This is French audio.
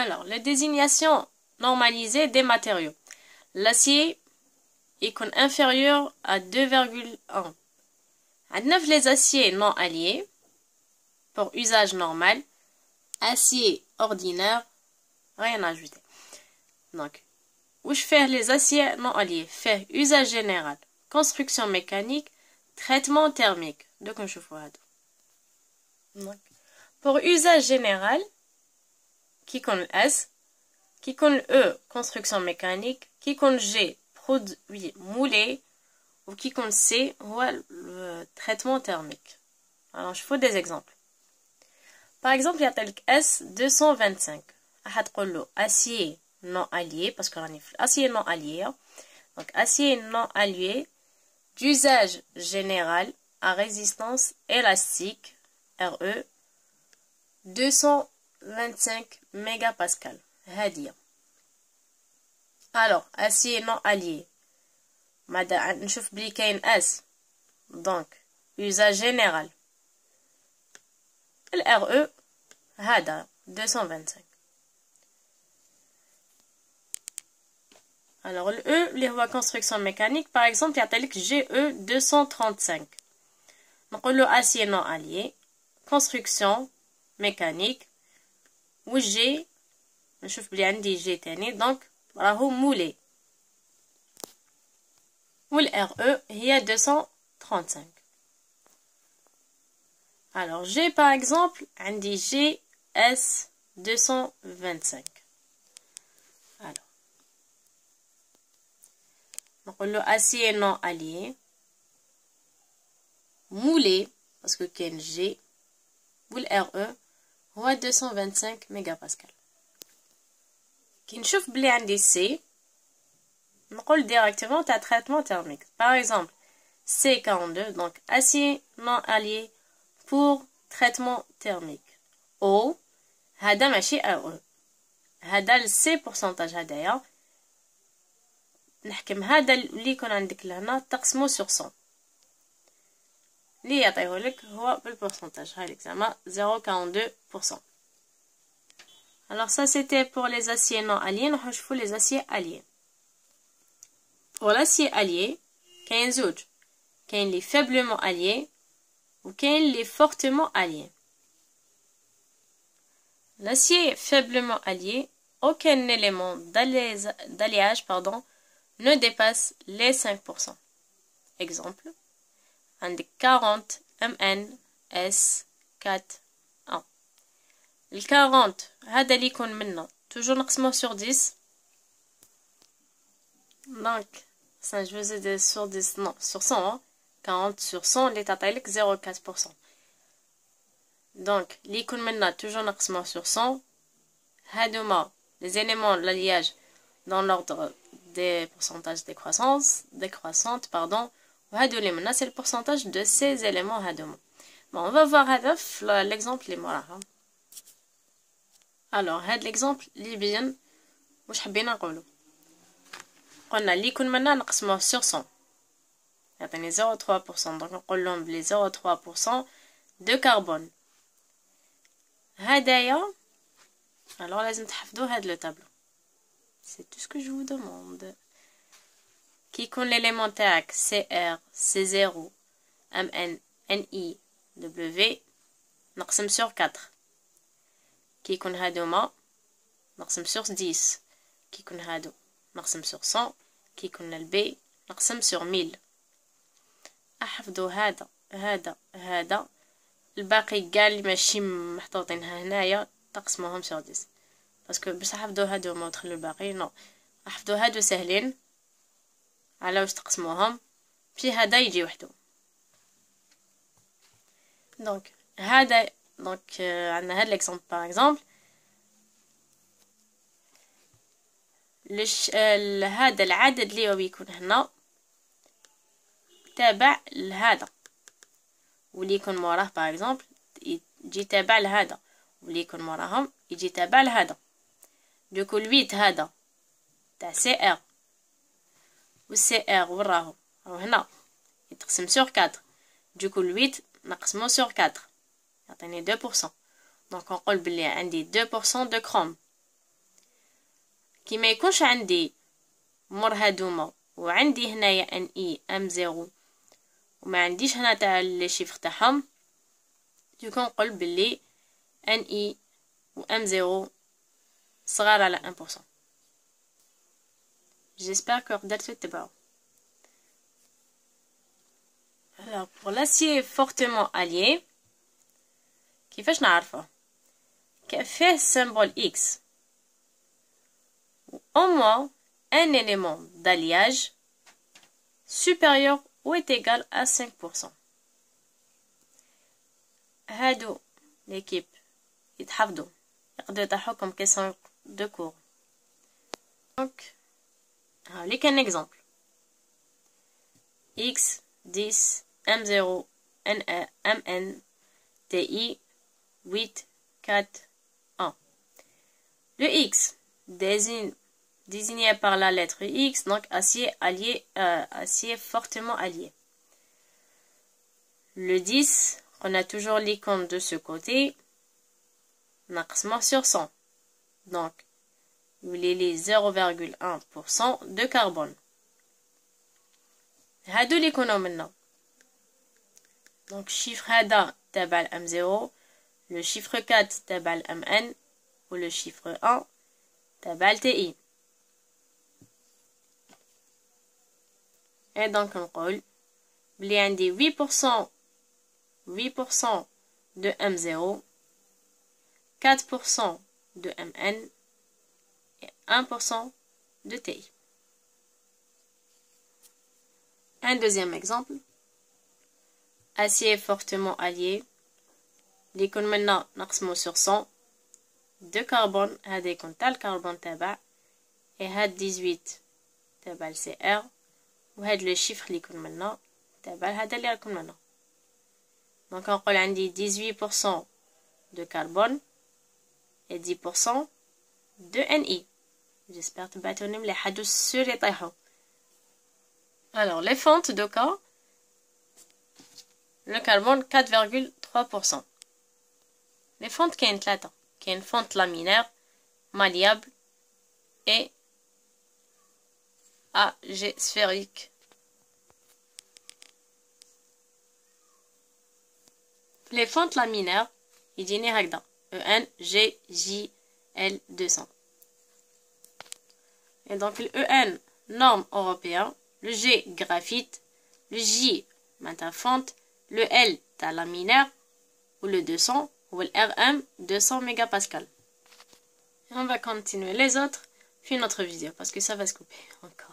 Alors, la désignation normalisée des matériaux. L'acier est inférieur à 2,1. À 9 les aciers non alliés, pour usage normal, acier ordinaire, rien à ajouter. Donc, où je fais les aciers non alliés, fait usage général, construction mécanique, traitement thermique. Donc, je vois. Pour usage général, qui compte S, qui compte E, construction mécanique, qui compte G, produit moulé, ou qui compte C, le traitement thermique. Alors, je fais des exemples. Par exemple, il y a tel que S225. Acier non allié, parce qu'on a acier non allié. Donc, acier non allié d'usage général à résistance élastique, RE, 225 mégapascal. Alors, acier non allié. نشوف بلي كاين S. Donc, usage général. Le RE, هذا 225. Alors, le E, اللي هو construction mécanique, par exemple, il y a tel que GE 235. Donc, le acier non allié, construction mécanique, و G, نشوف بلي عندي G تاني, donc, راهو moulé. و le RE, هي 235. Alors, G, par exemple, عندي GS 225. Alors, نقول له acier non allié, moulé, parce que كاين G, و le RE, هو 225 ميجاباسكال. كي نشوف بلي عندي C, نقول directement تاع traitement thermique. Par exemple, C42, donc acier non allié pour traitement thermique. O, هذا ماشي RE. هذا ال C pourcentage هذايا. نحكم هذا اللي يكون عندك لهنا تقسمه sur 100. اللي يعطيهولك هو بالبورسنتاج. هاي l'examen 0,42%. Alors ça c'était pour les aciers non alliés. نروحو نشوفو les aciers alliés. Pour l'acier allié, كاين زوج. كاين les faiblement alliés ou كاين les fortement alliés. L'acier faiblement allié, aucun élément d'alliage ne dépasse les 5%. Exemple, عندك 40 Mn S4 1. Le 40 هذا اللي يكون منه toujours نقسمه sur 10. Donc, ça je faisais des sur 10, non, sur 100, hein. 40 sur 100, اللي تعطيلك 0,4%. Donc, اللي يكون منا toujours نقسمه sur 100. هادوما les éléments de l'alliage dans l'ordre des pourcentages décroissantes, pardon. وهادو اللي منا c'est le pourcentage de ces éléments هادوما. Bon, on va voir هذا l'exemple اللي موراها. Alors, هاد l'exemple اللي بين واش حبينا نقولو. قلنا اللي يكون منا نقسموه sur 100. يعطيني 0,3%. donc نقول لهم بلي 0,3% de carbone. هدايا alors لازم تحفظوا هاد لو تابلو. c'est tout ce que je vous demande. كي يكون l'élément تاعك CR C0 MN NI W نقسم sur 4. كي يكون هادوما نقسم sur 10. كي يكون هادو نقسم sur 100. كي يكون البي نقسم sur 1000. احفظوا هذا الباقي كاع اللي ماشي محطوطين هنايا تقسموهم sur 10 باسكو باش تحفظوا هادو ما تخلوا الباقي نو. احفظوا هادو سهلين على واش تقسموهم في هذا يجي وحده. دونك هذا عندنا هذا l'exemple par exemple. هذا العدد اللي هو يكون هنا تابع لهذا واللي يكون موراه باغ اكزومبل يجي تابع لهذا واللي يكون موراهم يجي تابع لهذا. دوكو الويت هذا تاع سي ار و سي ار وراهم هنا يتقسم سور 4. دوكو الويت نقسمو سور 4 يعطيني 2%. دونك نقول بلي عندي 2% دو كروم كي ما يكونش عندي مور هادوما وعندي هنايا ان اي ام زيرو وما عنديش هنا تاع لي شيفر تاعهم جو كنقول بلي ان اي و ام زيرو صغار على 1%. J'espère que قدرتو تتبعو. Alors pour l'acier fortement allié كيفاش نعرفه؟ فيه symbole X ou au moins un élément d'alliage supérieur ou est égal à 5%. هادو l'équipe يتحفظوا يقدروا يطرحوكم question de cours. Donc هاوليك un exemple. X 10 M0 MN TI 8 4 1. Le X désigné par la lettre X, donc acier allié, acier fortement allié. Le 10, on a toujours l'icône de ce côté, naqsma sur 100. Donc, il est les 0,1% de carbone. هادو اللي كونوا منا. Donc, chiffre هذا تبع M0, le chiffre 4 تبع MN, ou le chiffre 1 تبع TI. Et donc, on colle. Il y a 8% de M0, 4% de MN et 1% de TI. Un deuxième exemple. Acier fortement allié. L'icône maintenant, naqsmo sur 100. De carbone, هذا يكون تاع الكربون تبع. Et هاد 18 تبع الCR. وهاد لو شيفر اللي يكون منا تابع هذا اللي راكم منا. دونك نقول عندي 18% de carbone et 10% de Ni. J'espère تبعتوني مليح هادو السور يطيحوا. Alors les fentes de cas, le carbone 4,3%. Les fentes كاين ثلاثة. كاين fente laminaire, malléable et AG sphérique. Les fentes laminaires, يجيني هكذا EN GJ L200. Et donc le EN norme européen, le G graphite, le J ta fente, le L ta laminaire ou le 200 ou le RM 200 mégapascal. Et on va continuer les autres puis notre vidéo parce que ça va se couper encore.